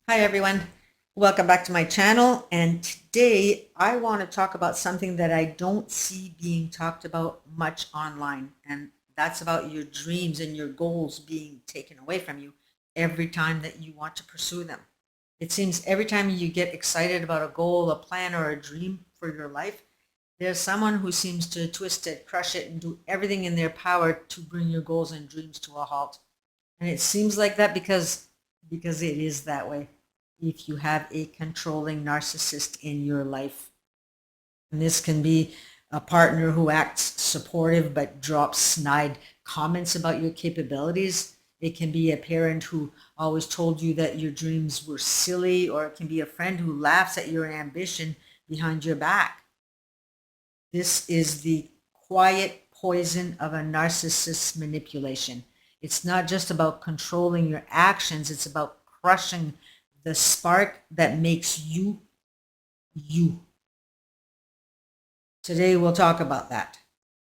Hi everyone, welcome back to my channel, and today I want to talk about something that I don't see being talked about much online, and that's about your dreams and your goals being taken away from you every time that you want to pursue them. It seems every time you get excited about a goal, a plan, or a dream for your life, there's someone who seems to twist it, crush it, and do everything in their power to bring your goals and dreams to a halt. And it seems like that because it is that way if you have a controlling narcissist in your life. And this can be a partner who acts supportive but drops snide comments about your capabilities. It can be a parent who always told you that your dreams were silly, or it can be a friend who laughs at your ambition behind your back. This is the quiet poison of a narcissist's manipulation. It's not just about controlling your actions, it's about crushing the spark that makes you, you. Today we'll talk about that.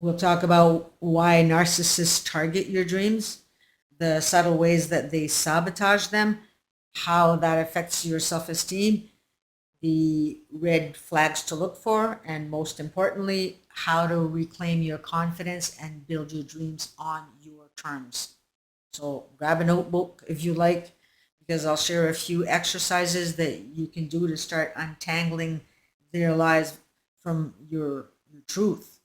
We'll talk about why narcissists target your dreams, the subtle ways that they sabotage them, how that affects your self-esteem, the red flags to look for, and most importantly, how to reclaim your confidence and build your dreams on your terms. So grab a notebook if you like, because I'll share a few exercises that you can do to start untangling their lies from your truth.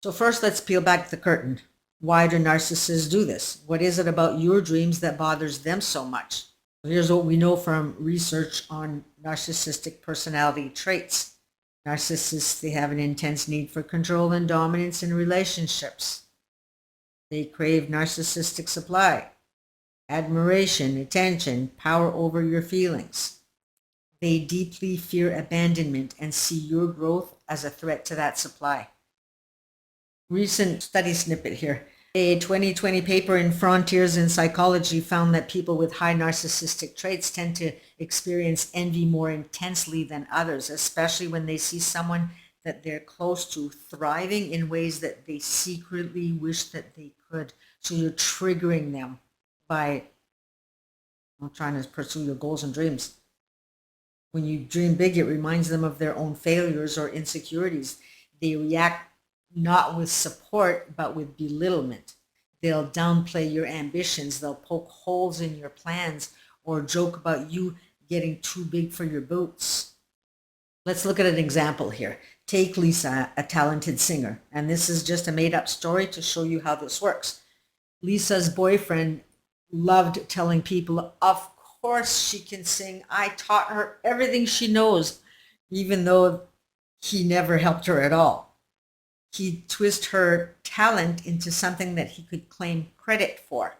So first, let's peel back the curtain. Why do narcissists do this? What is it about your dreams that bothers them so much? Here's what we know from research on narcissistic personality traits. Narcissists, they have an intense need for control and dominance in relationships. They crave narcissistic supply, admiration, attention, power over your feelings. They deeply fear abandonment and see your growth as a threat to that supply. Recent study snippet here. A 2020 paper in Frontiers in Psychology found that people with high narcissistic traits tend to experience envy more intensely than others, especially when they see someone that they're close to thriving in ways that they secretly wish that they could. So you're triggering them by trying to pursue your goals and dreams. When you dream big, it reminds them of their own failures or insecurities. They react not with support, but with belittlement. They'll downplay your ambitions. They'll poke holes in your plans or joke about you getting too big for your boots. Let's look at an example here. Take Lisa, a talented singer, and this is just a made-up story to show you how this works. Lisa's boyfriend loved telling people, of course she can sing. I taught her everything she knows, even though he never helped her at all. He'd twist her talent into something that he could claim credit for.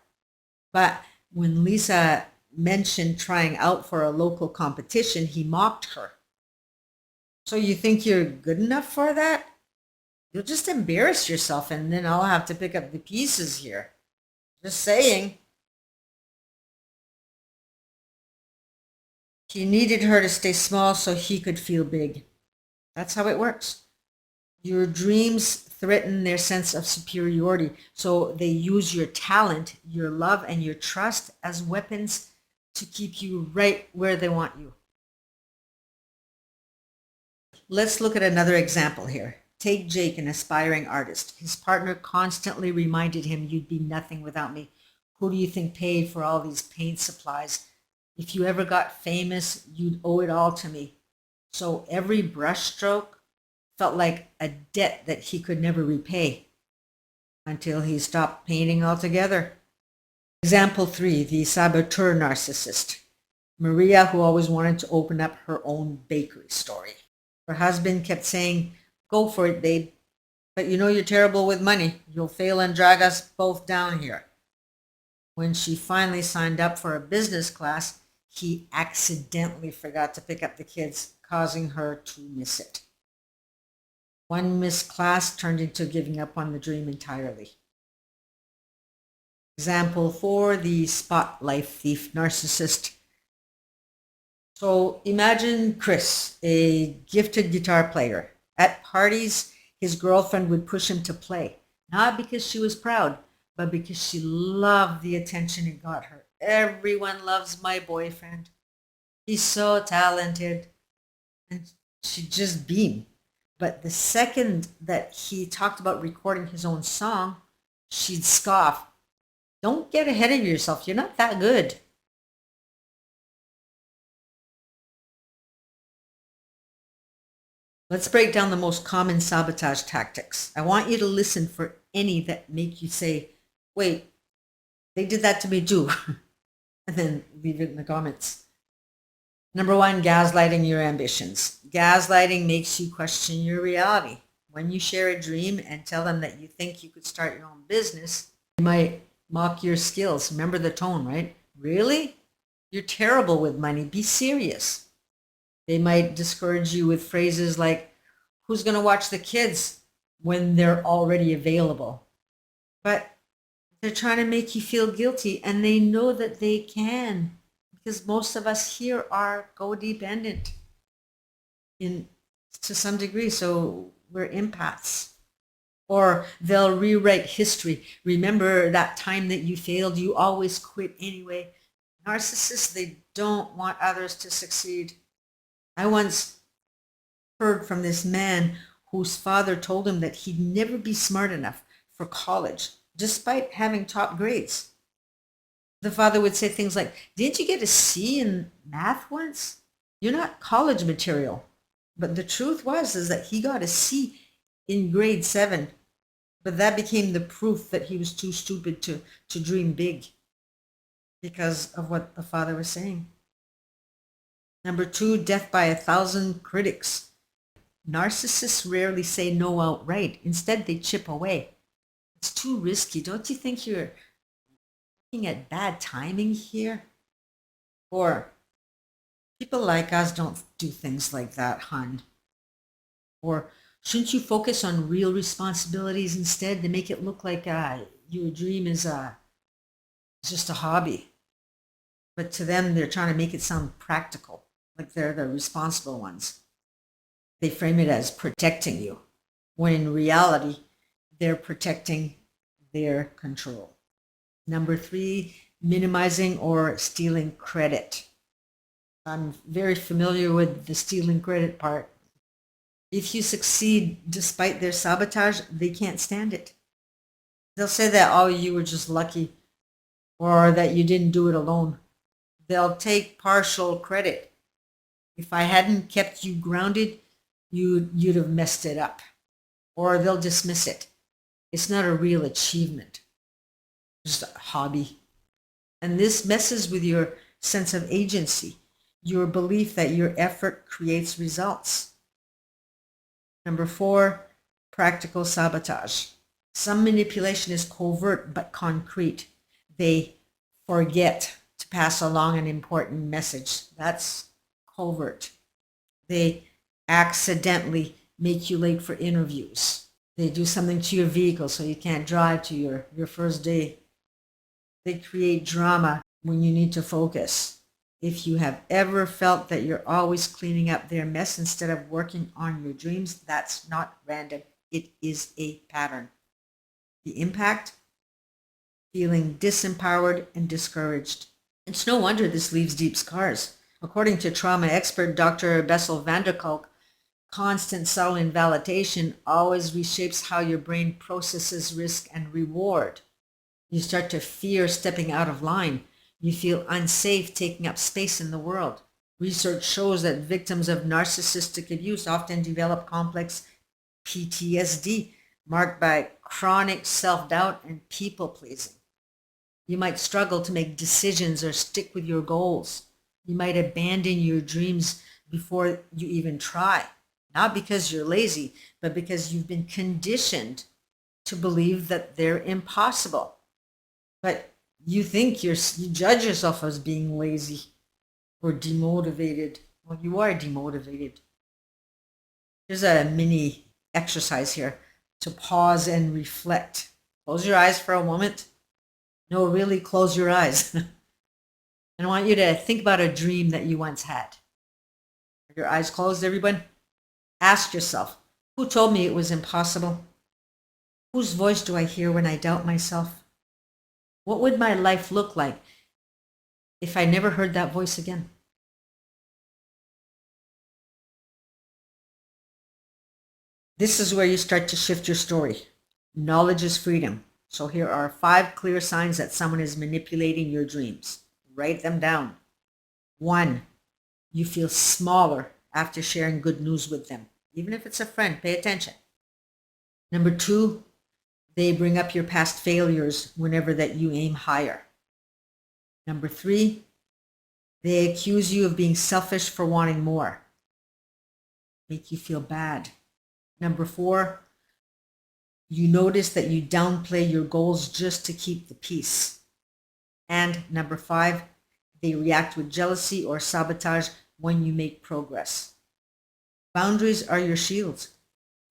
But when Lisa mentioned trying out for a local competition, he mocked her. So you think you're good enough for that? You'll just embarrass yourself, and then I'll have to pick up the pieces here. Just saying. He needed her to stay small so he could feel big. That's how it works. Your dreams threaten their sense of superiority, so they use your talent, your love, and your trust as weapons to keep you right where they want you. Let's look at another example here. Take Jake, an aspiring artist. His partner constantly reminded him, you'd be nothing without me. Who do you think paid for all these paint supplies? If you ever got famous, you'd owe it all to me. So every brushstroke felt like a debt that he could never repay until he stopped painting altogether. Example 3, the saboteur narcissist. Maria, who always wanted to open up her own bakery store. Her husband kept saying, go for it, babe, but you know you're terrible with money. You'll fail and drag us both down here. When she finally signed up for a business class, he accidentally forgot to pick up the kids, causing her to miss it. One missed class turned into giving up on the dream entirely. Example 4, the spotlight thief narcissist. So imagine Chris, a gifted guitar player. At parties, his girlfriend would push him to play, not because she was proud, but because she loved the attention it got her everyone loves my boyfriend. He's so talented. And she'd just beam. But the second that he talked about recording his own song, she'd scoff. Don't get ahead of yourself. You're not that good. Let's break down the most common sabotage tactics. I want you to listen for any that make you say, wait, they did that to me too. And then leave it in the comments. Number one, gaslighting your ambitions. Gaslighting makes you question your reality. When you share a dream and tell them that you think you could start your own business, they might mock your skills. Remember the tone, right? Really? You're terrible with money. Be serious. They might discourage you with phrases like, who's going to watch the kids when they're already available? But they're trying to make you feel guilty, and they know that they can, because most of us here are codependent to some degree, so we're empaths. Or they'll rewrite history. Remember that time that you failed, you always quit anyway. Narcissists, they don't want others to succeed. I once heard from this man whose father told him that he'd never be smart enough for college, despite having top grades. The father would say things like, didn't you get a C in math once? You're not college material. But the truth is that he got a C in grade 7. But that became the proof that he was too stupid to dream big because of what the father was saying. Number 2, death by 1,000 critics. Narcissists rarely say no outright. Instead, they chip away. It's too risky. Don't you think you're looking at bad timing here? Or people like us don't do things like that, hun. Or shouldn't you focus on real responsibilities instead to make it look like your dream is just a hobby? But to them, they're trying to make it sound practical, like they're the responsible ones. They frame it as protecting you, when in reality, they're protecting their control. Number 3, minimizing or stealing credit. I'm very familiar with the stealing credit part. If you succeed despite their sabotage, they can't stand it. They'll say that, oh, you were just lucky, or that you didn't do it alone. They'll take partial credit. If I hadn't kept you grounded, you'd have messed it up. Or they'll dismiss it. It's not a real achievement, just a hobby. And this messes with your sense of agency, your belief that your effort creates results. Number 4, practical sabotage. Some manipulation is covert but concrete. They forget to pass along an important message. That's covert. They accidentally make you late for interviews. They do something to your vehicle so you can't drive to your first day. They create drama when you need to focus. If you have ever felt that you're always cleaning up their mess instead of working on your dreams, that's not random. It is a pattern. The impact? Feeling disempowered and discouraged. It's no wonder this leaves deep scars. According to trauma expert Dr. Bessel van der Kolk, constant subtle invalidation always reshapes how your brain processes risk and reward. You start to fear stepping out of line. You feel unsafe taking up space in the world. Research shows that victims of narcissistic abuse often develop complex PTSD marked by chronic self-doubt and people-pleasing. You might struggle to make decisions or stick with your goals. You might abandon your dreams before you even try, not because you're lazy, but because you've been conditioned to believe that they're impossible. But you think you judge yourself as being lazy or demotivated. Well, you are demotivated. Here's a mini exercise here to pause and reflect. Close your eyes for a moment. No, really close your eyes. And I want you to think about a dream that you once had. Are your eyes closed, everyone? Ask yourself, who told me it was impossible? Whose voice do I hear when I doubt myself? What would my life look like if I never heard that voice again? This is where you start to shift your story. Knowledge is freedom. So here are 5 clear signs that someone is manipulating your dreams. Write them down. 1, you feel smaller after sharing good news with them. Even if it's a friend, pay attention. Number 2, they bring up your past failures whenever that you aim higher. Number 3, they accuse you of being selfish for wanting more. Make you feel bad. Number 4, you notice that you downplay your goals just to keep the peace. And number 5, they react with jealousy or sabotage when you make progress. Boundaries are your shields.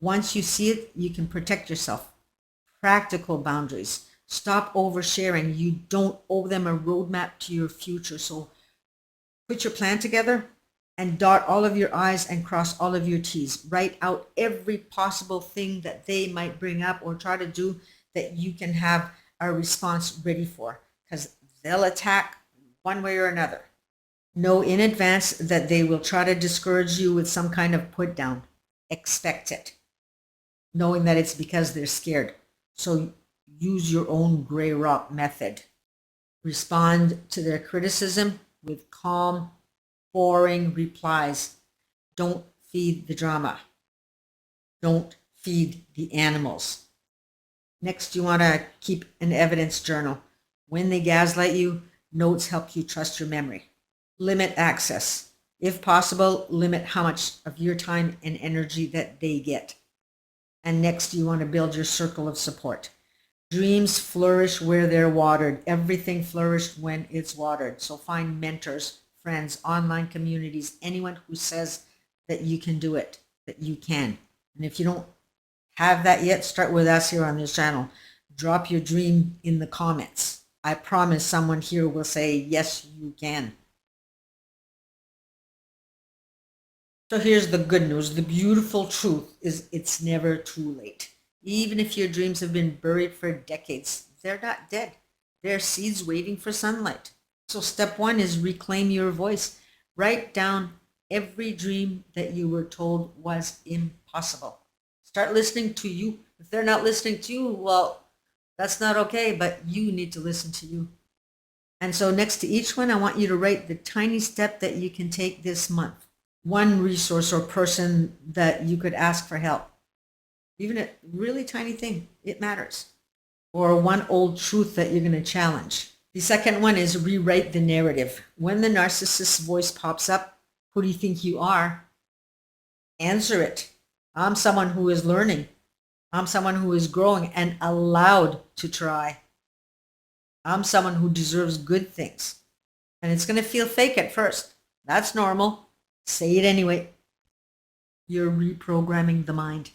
Once you see it, you can protect yourself. Practical boundaries. Stop oversharing. You don't owe them a roadmap to your future. So put your plan together and dot all of your I's and cross all of your T's. Write out every possible thing that they might bring up or try to do that you can have a response ready for, because they'll attack one way or another. Know in advance that they will try to discourage you with some kind of put down. Expect it, knowing that it's because they're scared. So use your own gray rock method. Respond to their criticism with calm, boring replies. Don't feed the drama. Don't feed the animals. Next, you want to keep an evidence journal. When they gaslight you, notes help you trust your memory. Limit access. If possible, limit how much of your time and energy that they get. And next, you want to build your circle of support. Dreams flourish where they're watered. Everything flourished when it's watered. So find mentors, friends, online communities, anyone who says that you can do it, that you can. And if you don't have that yet, start with us here on this channel. Drop your dream in the comments. I promise someone here will say, yes, you can. So here's the good news. The beautiful truth is it's never too late. Even if your dreams have been buried for decades, they're not dead. They're seeds waiting for sunlight. So step 1 is reclaim your voice. Write down every dream that you were told was impossible. Start listening to you. If they're not listening to you, well, that's not okay, but you need to listen to you. And so next to each one, I want you to write the tiny step that you can take this month. One resource or person that you could ask for help. Even a really tiny thing, it matters. Or one old truth that you're going to challenge. The second one is rewrite the narrative. When the narcissist's voice pops up, who do you think you are? Answer it. I'm someone who is learning. I'm someone who is growing and allowed to try. I'm someone who deserves good things. And it's going to feel fake at first. That's normal. Say it anyway. You're reprogramming the mind.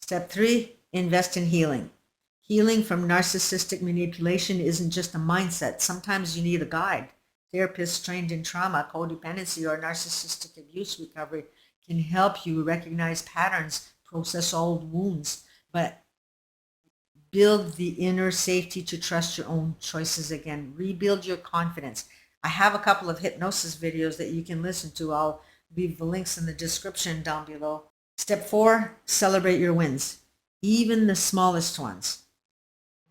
Step 3, invest in healing. Healing from narcissistic manipulation isn't just a mindset. Sometimes you need a guide. Therapists trained in trauma, codependency, or narcissistic abuse recovery can help you recognize patterns, process old wounds, but build the inner safety to trust your own choices again. Rebuild your confidence. I have a couple of hypnosis videos that you can listen to. I'll leave the links in the description down below. Step 4, celebrate your wins, even the smallest ones.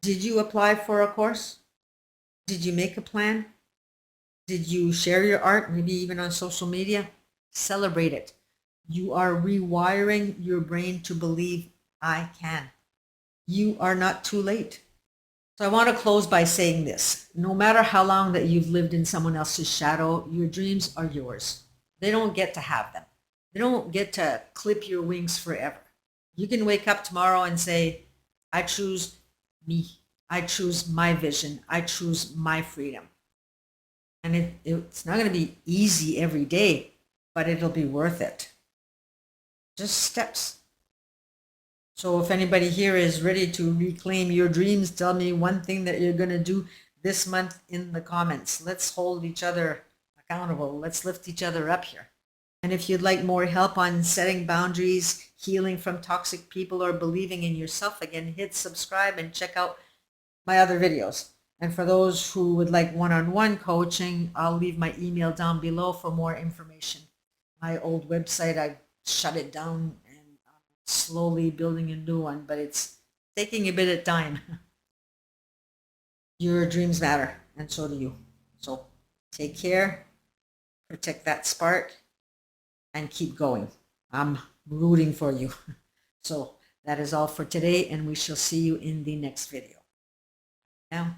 Did you apply for a course? Did you make a plan? Did you share your art, maybe even on social media? Celebrate it. You are rewiring your brain to believe, I can. You are not too late. So I want to close by saying this. No matter how long that you've lived in someone else's shadow, your dreams are yours. They don't get to have them. They don't get to clip your wings forever. You can wake up tomorrow and say, I choose me. I choose my vision. I choose my freedom. And it's not going to be easy every day, but it'll be worth it. Just steps. So if anybody here is ready to reclaim your dreams, tell me one thing that you're going to do this month in the comments. Let's hold each other accountable. Let's lift each other up here. And if you'd like more help on setting boundaries, healing from toxic people, or believing in yourself again, hit subscribe and check out my other videos. And for those who would like one-on-one coaching, I'll leave my email down below for more information. My old website, I shut it down and I'm slowly building a new one, but it's taking a bit of time. Your dreams matter, and so do you. So take care, protect that spark, and keep going. I'm rooting for you. So that is all for today, and we shall see you in the next video. Now.